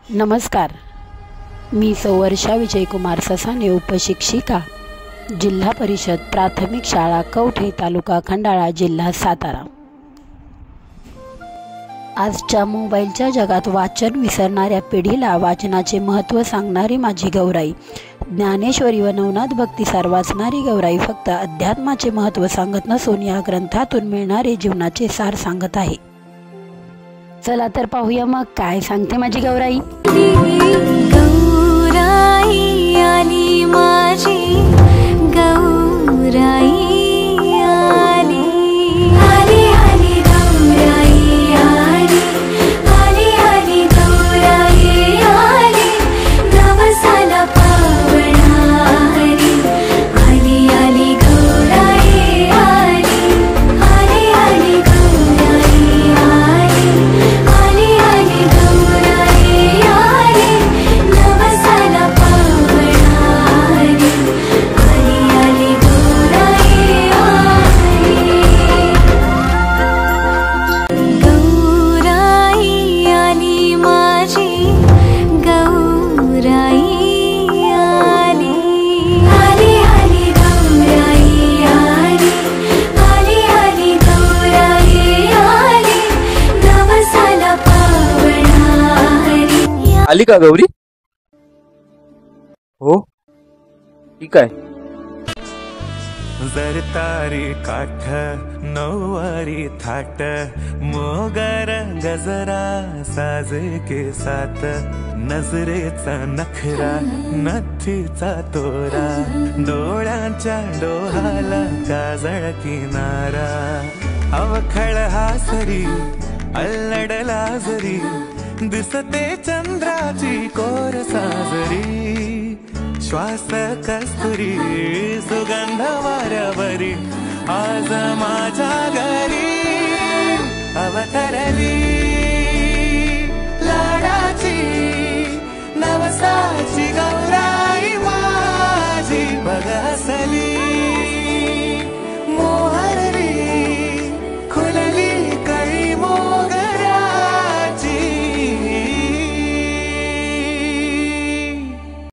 नमस्कार, मी सौवर्षा विजयकुमार ससाने, उपशिक्षिका, जिल्हा परिषद प्राथमिक शाळा कवठे, तालुका खंडाळा, जिल्हा सातारा। आजच्या मोबाईलच्या जगात वाचन विसरणाऱ्या पिढीला वाचनाचे महत्त्व सांगणारी माझी गौराई, ज्ञानेश्वरी व नवनाथ भक्तिसार वाचणारी गौराई फक्त अध्यात्माचे महत्त्व सांगत नसून या ग्रंथातून मिळणारे जीवनाचे सार सांगत आहे। चला तर पाहूया मग काय सांगते माझी गौराई। गौराई आली माझी गौराई आली आली आली गौराई आली आली आली गौराई आली नवसाला पावणारी आली आली गौराई आली आली आली गौराई आली आली आली गौराई आली नवसाला पावणारी आली आली गौराई आली गौराई आली माझी गौराई आली आली आली गौराई आली आली आली गौराई आली नवसाला पावणारी आली का गौरी? हो, ठीक आहे। जर तारी काठ नऊवारी थाट मोगर गजरा साजे के साथ नजरेचा नखरा नथीचा तोरा डोळ्यांच्या डोहाला काजळ किनारा अवखळ हासरी अल्लडला जरी दिसते चंद्राची कोर साजरी श्वास कस्तुरी सुगंध वाऱ्यावरी आज माझ्या